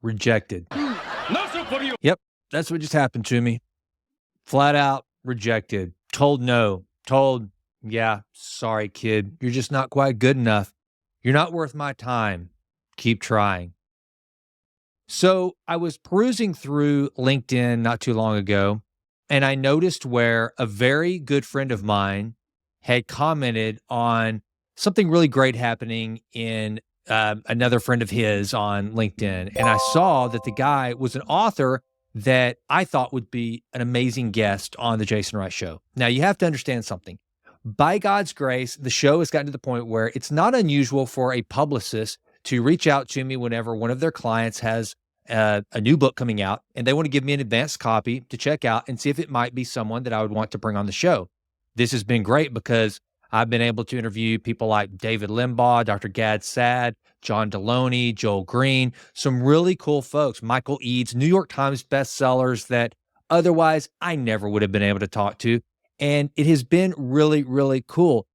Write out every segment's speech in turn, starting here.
rejected. Yep, that's what just happened to me. Flat out rejected. Told no. Told, yeah, sorry, kid. You're just not quite good enough. You're not worth my time. Keep trying. So I was perusing through LinkedIn not too long ago, and I noticed where a very good friend of mine had commented on something really great happening in another friend of his on LinkedIn. And I saw that the guy was an author that I thought would be an amazing guest on the Jason Wright Show. Now, you have to understand something. By God's grace, the show has gotten to the point where it's not unusual for a publicist to reach out to me whenever one of their clients has a new book coming out and they want to give me an advanced copy to check out and see if it might be someone that I would want to bring on the show. This has been great because I've been able to interview people like David Limbaugh, Dr. Gad Saad, John Deloney, Joel Green, some really cool folks, Michael Eads, New York Times bestsellers that otherwise I never would have been able to talk to. And it has been really, really cool.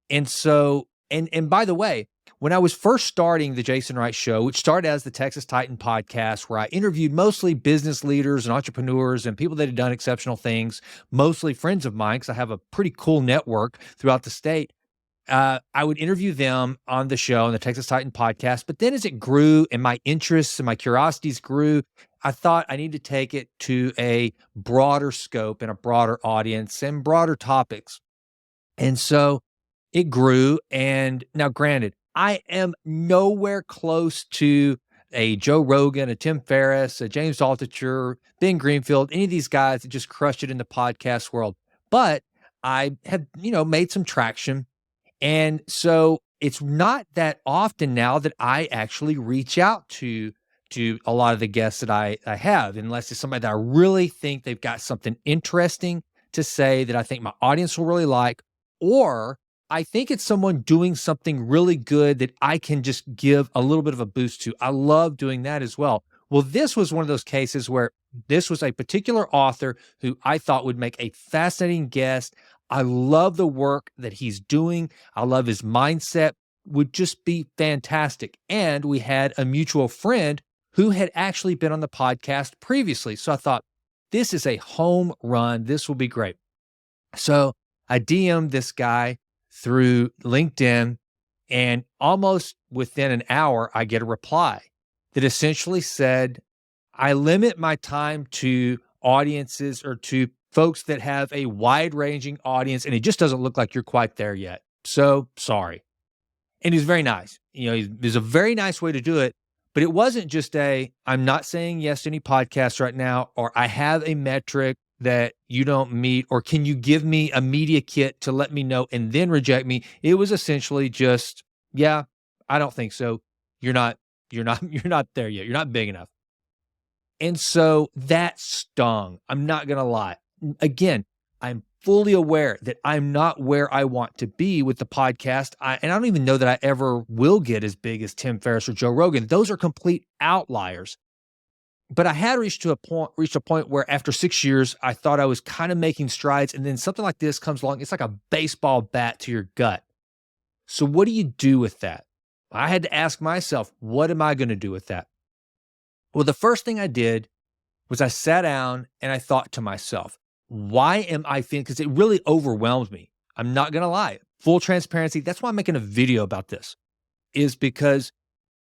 And so, and by the way, when I was first starting the Jason Wright Show, which started as the Texas Titan podcast, where I interviewed mostly business leaders and entrepreneurs and people that had done exceptional things, mostly friends of mine, because I have a pretty cool network throughout the state. I would interview them on the show, on the Texas Titan podcast. But then as it grew and my interests and my curiosities grew, I thought I need to take it to a broader scope and a broader audience and broader topics. And so it grew. And now, granted, I am nowhere close to a Joe Rogan, a Tim Ferriss, a James Altucher, Ben Greenfield, any of these guys that just crushed it in the podcast world. But I have, made some traction. And so it's not that often now that I actually reach out to a lot of the guests that I have, unless it's somebody that I really think they've got something interesting to say that I think my audience will really like, or I think it's someone doing something really good that I can just give a little bit of a boost to. I love doing that as well. Well, this was one of those cases where this was a particular author who I thought would make a fascinating guest. I love the work that he's doing. I love his mindset, would just be fantastic. And we had a mutual friend who had actually been on the podcast previously. So I thought, this is a home run. This will be great. So I DM'd this guy through LinkedIn, and almost within an hour, I get a reply that essentially said, I limit my time to audiences or to folks that have a wide-ranging audience, and it just doesn't look like you're quite there yet. So sorry. And he's very nice. There's a very nice way to do it, but it wasn't just I'm not saying yes to any podcasts right now, or I have a metric that you don't meet, or can you give me a media kit to let me know and then reject me? It was essentially just, yeah, I don't think so. You're not there yet. You're not big enough. And so that stung. I'm not going to lie. Again, I'm fully aware that I'm not where I want to be with the podcast. And I don't even know that I ever will get as big as Tim Ferriss or Joe Rogan. Those are complete outliers. But I had reached a point where after 6 years, I thought I was kind of making strides. And then something like this comes along. It's like a baseball bat to your gut. So what do you do with that? I had to ask myself, what am I going to do with that? Well, the first thing I did was I sat down and I thought to myself, why am I feeling, because it really overwhelmed me. I'm not going to lie. Full transparency. That's why I'm making a video about this, is because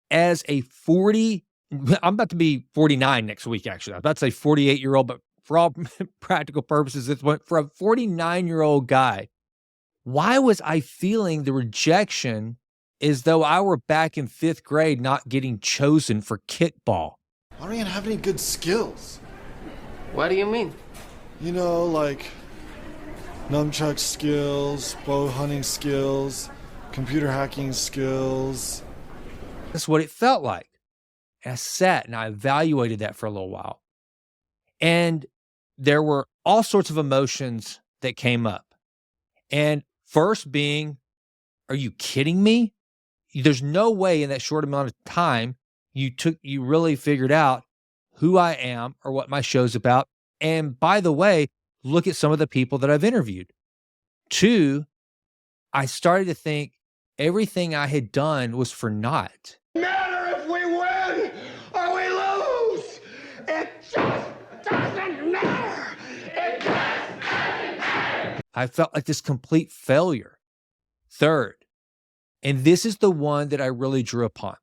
as I'm about to be 49 next week, actually. I'm about to say 48-year-old, but for all practical purposes, it's for a 49-year-old guy. Why was I feeling the rejection as though I were back in 5th grade not getting chosen for kickball? I don't even have any good skills. What do you mean? Like nunchuck skills, bow hunting skills, computer hacking skills. That's what it felt like. And I sat and I evaluated that for a little while. And there were all sorts of emotions that came up. And first being, are you kidding me? There's no way in that short amount of time you really figured out who I am or what my show's about. And by the way, look at some of the people that I've interviewed. 2, I started to think everything I had done was for naught. Matter if we win or we lose. I felt like this complete failure. Third, and this is the one that I really drew upon.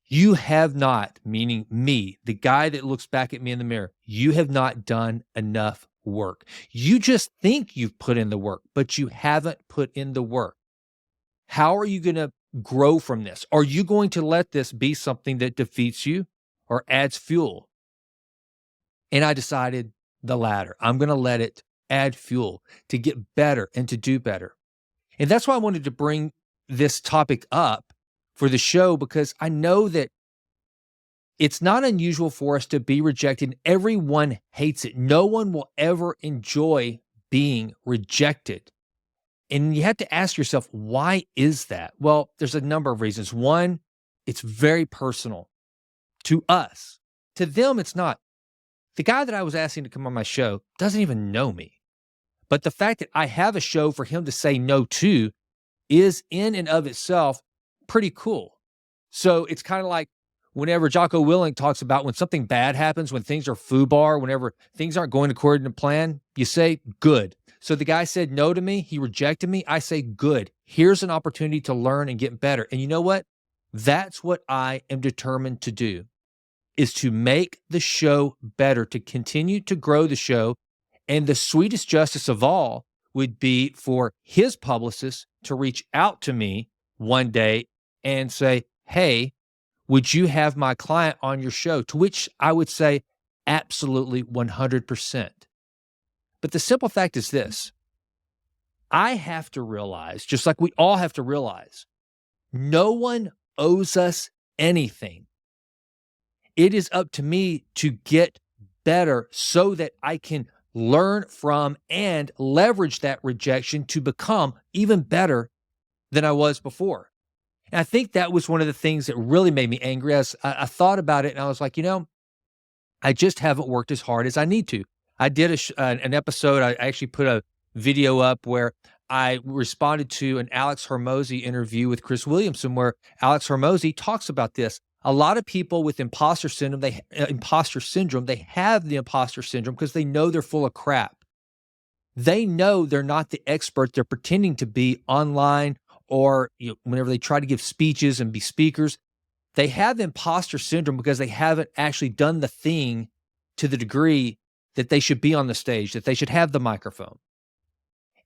You have not, meaning me, the guy that looks back at me in the mirror, you have not done enough work. You just think you've put in the work, but you haven't put in the work. How are you going to grow from this? Are you going to let this be something that defeats you or adds fuel? And I decided the latter. I'm going to let it add fuel to get better and to do better. And that's why I wanted to bring this topic up for the show, because I know that it's not unusual for us to be rejected. Everyone hates it. No one will ever enjoy being rejected. And you have to ask yourself, why is that? Well, there's a number of reasons. One, it's very personal to us. To them, it's not. The guy that I was asking to come on my show doesn't even know me. But the fact that I have a show for him to say no to is in and of itself pretty cool. So it's kind of like whenever Jocko Willink talks about when something bad happens, when things are foobar, whenever things aren't going according to plan, you say, good. So the guy said no to me. He rejected me. I say, good. Here's an opportunity to learn and get better. And you know what? That's what I am determined to do, is to make the show better, to continue to grow the show. And the sweetest justice of all would be for his publicist to reach out to me one day and say, hey, would you have my client on your show? To which I would say, absolutely, 100%. But the simple fact is this. I have to realize, just like we all have to realize, no one owes us anything. It is up to me to get better so that I can learn from and leverage that rejection to become even better than I was before. And I think that was one of the things that really made me angry. As I thought about it, and I was like, I just haven't worked as hard as I need to. I did an episode. I actually put a video up where I responded to an Alex Hormozy interview with Chris Williamson, where Alex Hormozy talks about this. A lot of people with imposter syndrome, they have the imposter syndrome because they know they're full of crap. They know they're not the expert they're pretending to be online, or whenever they try to give speeches and be speakers. They have imposter syndrome because they haven't actually done the thing to the degree that they should be on the stage, that they should have the microphone.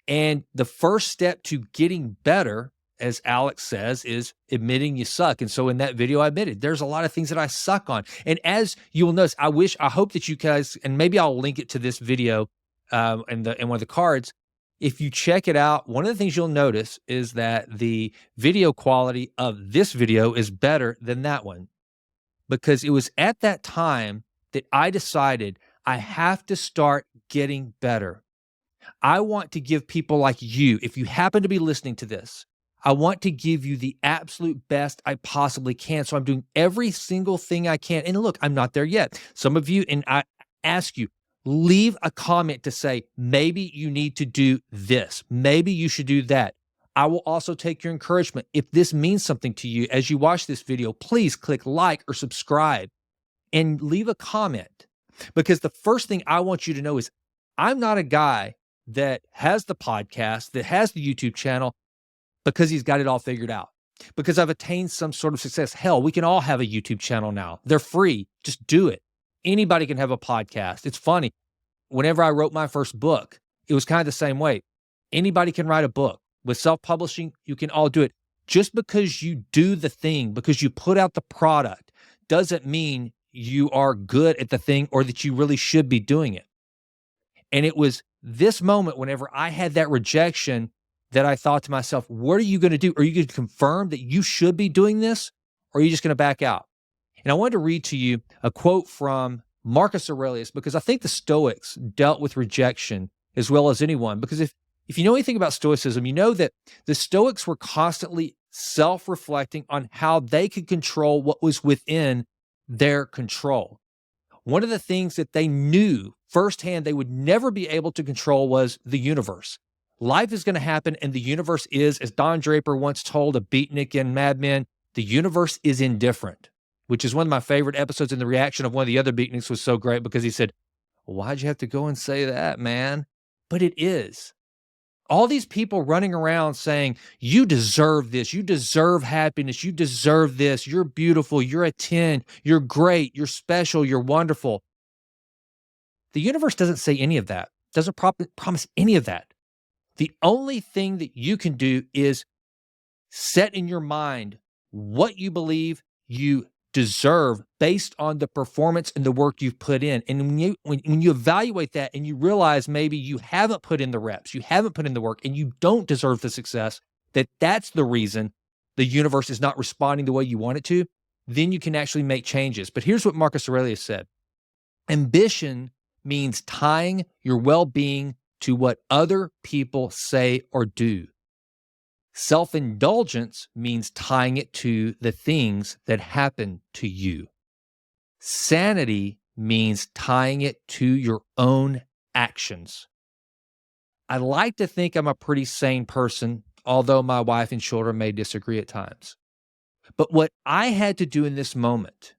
And the first step to getting better, as Alex says, is admitting you suck. And so in that video, I admitted there's a lot of things that I suck on. And as you will notice, I hope that you guys, and maybe I'll link it to this video in one of the cards. If you check it out, one of the things you'll notice is that the video quality of this video is better than that one, because it was at that time that I decided I have to start getting better. I want to give people like you, if you happen to be listening to this, I want to give you the absolute best I possibly can. So I'm doing every single thing I can. And look, I'm not there yet. Some of you, and I ask you, leave a comment to say, maybe you need to do this. Maybe you should do that. I will also take your encouragement. If this means something to you as you watch this video, please click like or subscribe and leave a comment. Because the first thing I want you to know is I'm not a guy that has the podcast, that has the YouTube channel because he's got it all figured out, because I've attained some sort of success. Hell, we can all have a YouTube channel now. They're free. Just do it. Anybody can have a podcast. It's funny. Whenever I wrote my first book, it was kind of the same way. Anybody can write a book. With self-publishing, you can all do it. Just because you do the thing, because you put out the product, doesn't mean you are good at the thing or that you really should be doing it. And it was this moment, whenever I had that rejection, that I thought to myself, what are you going to do? Are you going to confirm that you should be doing this, or are you just going to back out? And I wanted to read to you a quote from Marcus Aurelius, because I think the Stoics dealt with rejection as well as anyone. Because if you know anything about Stoicism, you know that the Stoics were constantly self-reflecting on how they could control what was within their control. One of the things that they knew firsthand they would never be able to control was the universe. Life is going to happen, and the universe is, as Don Draper once told a beatnik in Mad Men, the universe is indifferent, which is one of my favorite episodes. And the reaction of one of the other beatniks was so great, because he said, well, why'd you have to go and say that, man? but it is. All these people running around saying, you deserve this, you deserve happiness, you deserve this, you're beautiful, you're a 10, you're great, you're special, you're wonderful. The universe doesn't say any of that, doesn't promise any of that. The only thing that you can do is set in your mind what you believe you deserve based on the performance and the work you've put in. And when you evaluate that and you realize maybe you haven't put in the reps, you haven't put in the work, and you don't deserve the success, that's the reason the universe is not responding the way you want it to, then you can actually make changes. But here's what Marcus Aurelius said. Ambition means tying your well-being to what other people say or do. Self-indulgence means tying it to the things that happen to you. Sanity means tying it to your own actions. I like to think I'm a pretty sane person, although my wife and children may disagree at times. But what I had to do in this moment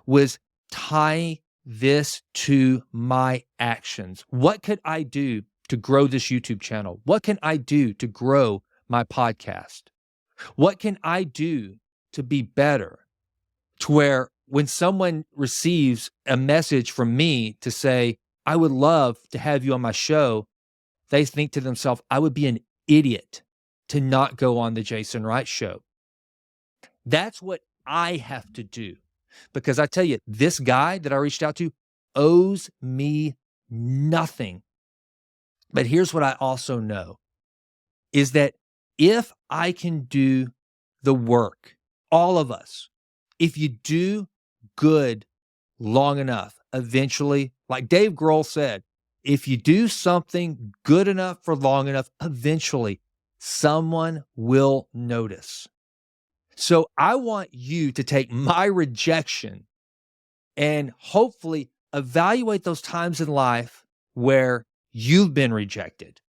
was tie this to my actions. What could I do to grow this YouTube channel? What can I do to grow my podcast? What can I do to be better? To where when someone receives a message from me to say, I would love to have you on my show, they think to themselves, I would be an idiot to not go on the Jason Wright Show. That's what I have to do. Because I tell you, this guy that I reached out to owes me nothing. But here's what I also know, is that if I can do the work, all of us, if you do good long enough, eventually, like Dave Grohl said, if you do something good enough for long enough, eventually someone will notice. So I want you to take my rejection and hopefully evaluate those times in life where you've been rejected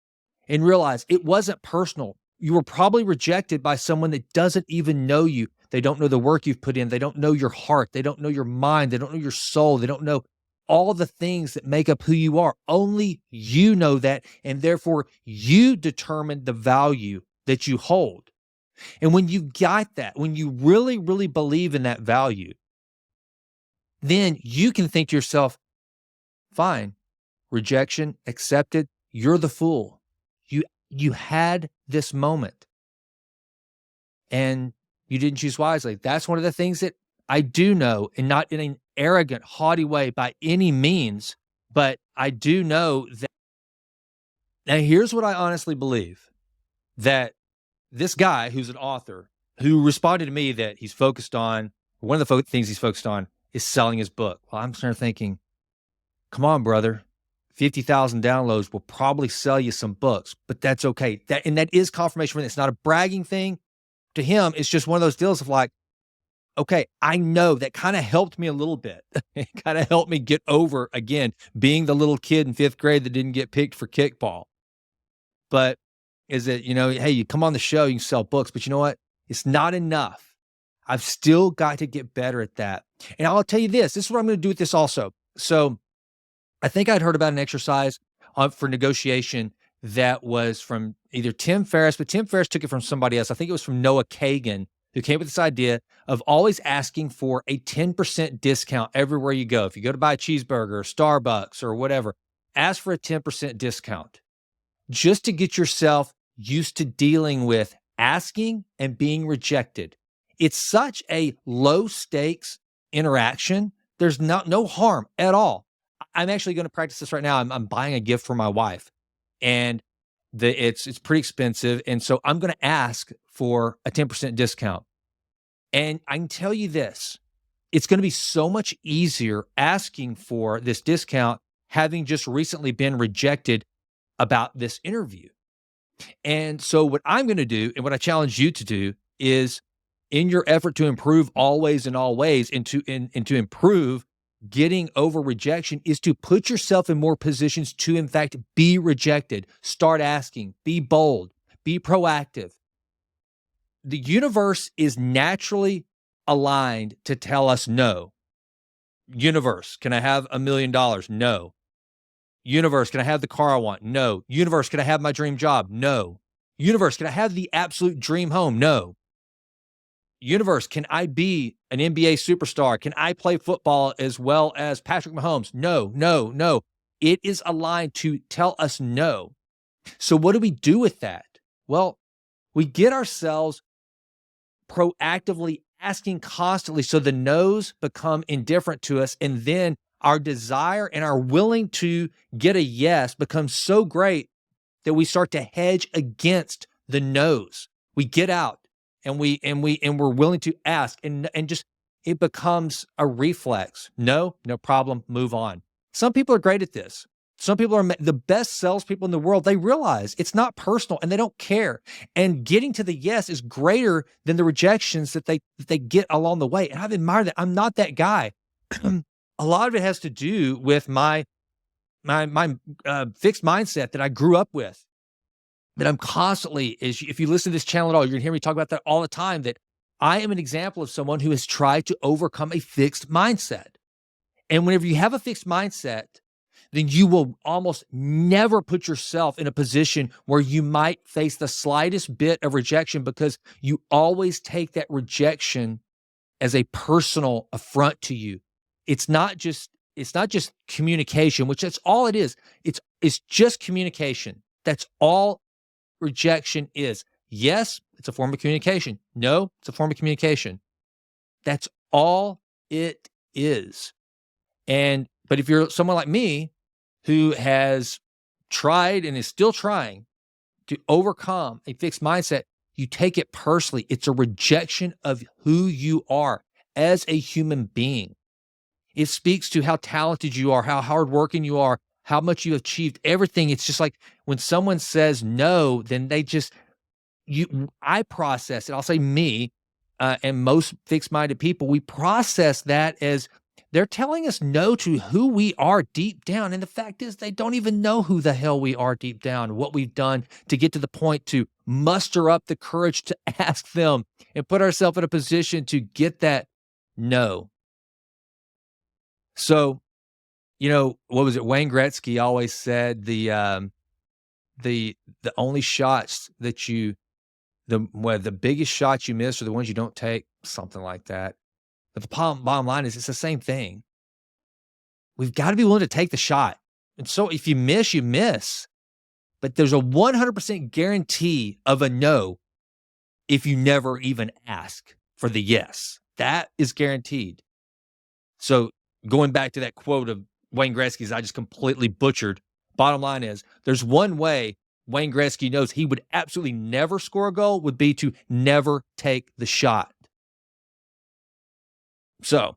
and realize it wasn't personal. You were probably rejected by someone that doesn't even know you. They don't know the work you've put in. They don't know your heart. They don't know your mind. They don't know your soul. They don't know all the things that make up who you are. Only you know that, and therefore you determine the value that you hold. And when you got that, when you really, really believe in that value, then you can think to yourself, fine, rejection accepted, you're the fool. You had this moment and you didn't choose wisely. That's one of the things that I do know, and not in an arrogant, haughty way by any means, but I do know that. Now, here's what I honestly believe, that this guy who's an author who responded to me that he's focused on, one of the things he's focused on is selling his book. Well, I'm starting thinking, come on, brother. 50,000 downloads will probably sell you some books, but that's okay. That is confirmation for him. It's not a bragging thing. To him, it's just one of those deals of like, okay, I know that kind of helped me a little bit. It kind of helped me get over, again, being the little kid in 5th grade that didn't get picked for kickball. But is it, hey, you come on the show, you can sell books, but you know what? It's not enough. I've still got to get better at that. And I'll tell you this is what I'm going to do with this also. So I think I'd heard about an exercise for negotiation that was from either Tim Ferriss, but Tim Ferriss took it from somebody else. I think it was from Noah Kagan, who came up with this idea of always asking for a 10% discount everywhere you go. If you go to buy a cheeseburger or Starbucks or whatever, ask for a 10% discount just to get yourself used to dealing with asking and being rejected. It's such a low stakes interaction. There's no harm at all. I'm actually going to practice this right now. I'm buying a gift for my wife, and it's pretty expensive. And so I'm going to ask for a 10% discount. And I can tell you this, it's going to be so much easier asking for this discount, having just recently been rejected about this interview. And so what I'm going to do, and what I challenge you to do, is in your effort to improve always in all ways, and to improve getting over rejection, is to put yourself in more positions to, in fact, be rejected. Start asking, be bold, be proactive. The universe is naturally aligned to tell us no. Universe, can I have $1 million? No. Universe, can I have the car I want? No. Universe, can I have my dream job? No. Universe, can I have the absolute dream home? No. Universe, can I be an NBA superstar? Can I play football as well as Patrick Mahomes? No, no, no. It is aligned to tell us no. So what do we do with that? Well, we get ourselves proactively asking constantly so the no's become indifferent to us, and then our desire and our willing to get a yes becomes so great that we start to hedge against the no's. We get out and we're willing to ask, and just it becomes a reflex. No problem, move on. Some people are great at this. Some people are the best salespeople in the world. They realize it's not personal and they don't care. And getting to the yes is greater than the rejections that they get along the way. And I've admired that. I'm not that guy. A lot of it has to do with my fixed mindset that I grew up with. That I'm constantly, if you listen to this channel at all, you're gonna hear me talk about that all the time, that I am an example of someone who has tried to overcome a fixed mindset. And whenever you have a fixed mindset, then you will almost never put yourself in a position where you might face the slightest bit of rejection, because you always take that rejection as a personal affront to you. It's not just communication, which that's all it is. It's just communication. That's all rejection is. Yes, it's a form of communication. No, it's a form of communication. That's all it is. But if you're someone like me who has tried and is still trying to overcome a fixed mindset, you take it personally. It's a rejection of who you are as a human being. It speaks to how talented you are, how hardworking you are, how much you have achieved, everything. It's just like when someone says no, then I process it. I'll say me, and most fixed-minded people, we process that as they're telling us no to who we are deep down. And the fact is, they don't even know who the hell we are deep down, what we've done to get to the point to muster up the courage to ask them and put ourselves in a position to get that no. So, what was it? Wayne Gretzky always said the only shots that the biggest shots you miss are the ones you don't take, something like that. But the bottom line is it's the same thing. We've got to be willing to take the shot. And so if you miss, you miss. But there's a 100% guarantee of a no if you never even ask for the yes. That is guaranteed. So going back to that quote of Wayne Gretzky's I just completely butchered, bottom line is there's one way Wayne Gretzky knows he would absolutely never score a goal, would be to never take the shot. So,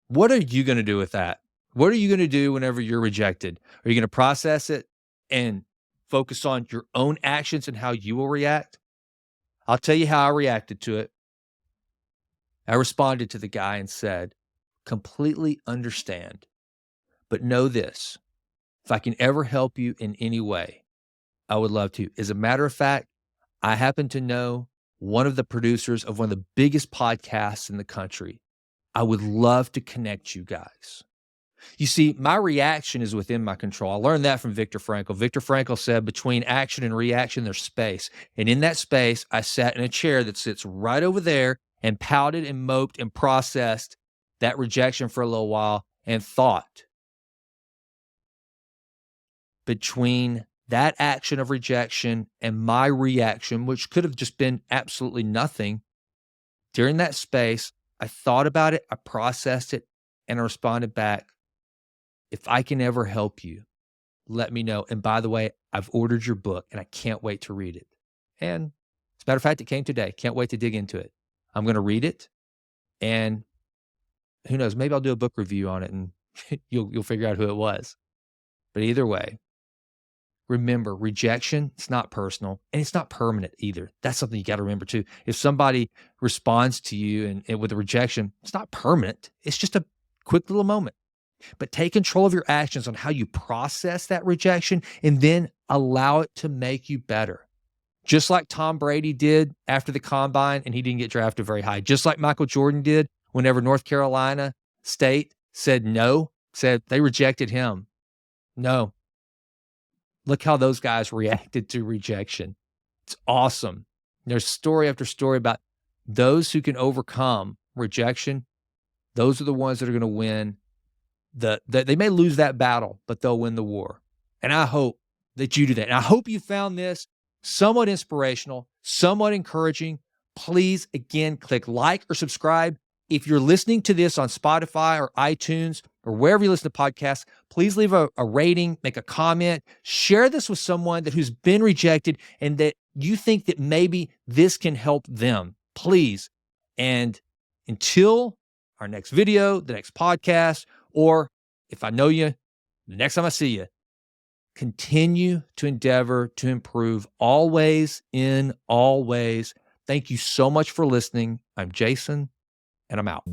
what are you going to do with that? What are you going to do whenever you're rejected? Are you going to process it and focus on your own actions and how you will react? I'll tell you how I reacted to it. I responded to the guy and said, completely understand, but know this, if I can ever help you in any way, I would love to. As a matter of fact, I happen to know one of the producers of one of the biggest podcasts in the country. I would love to connect you guys. You see, my reaction is within my control. I learned that from Viktor Frankl. Viktor Frankl said between action and reaction, there's space. And in that space, I sat in a chair that sits right over there and pouted and moped and processed that rejection for a little while and thought. Between that action of rejection and my reaction, which could have just been absolutely nothing, during that space, I thought about it, I processed it, and I responded back, if I can ever help you, let me know. And by the way, I've ordered your book and I can't wait to read it. And as a matter of fact, it came today. Can't wait to dig into it. I'm going to read it, and who knows, maybe I'll do a book review on it and you'll figure out who it was. But either way, remember, rejection, it's not personal and it's not permanent either. That's something you got to remember too. If somebody responds to you and with a rejection, it's not permanent. It's just a quick little moment. But take control of your actions on how you process that rejection and then allow it to make you better. Just like Tom Brady did after the combine and he didn't get drafted very high. Just like Michael Jordan did whenever North Carolina State said no, said they rejected him. No. Look how those guys reacted to rejection. It's awesome. There's story after story about those who can overcome rejection. Those are the ones that are going to win. They may lose that battle, but they'll win the war. And I hope that you do that. And I hope you found this somewhat inspirational, somewhat encouraging. Please, again, click like or subscribe. If you're listening to this on Spotify or iTunes or wherever you listen to podcasts, please leave a rating, make a comment, share this with someone who's been rejected and that you think that maybe this can help them. Please. And until our next video, the next podcast, or if I know you, the next time I see you, continue to endeavor to improve always in all ways. Thank you so much for listening. I'm Jason, and I'm out.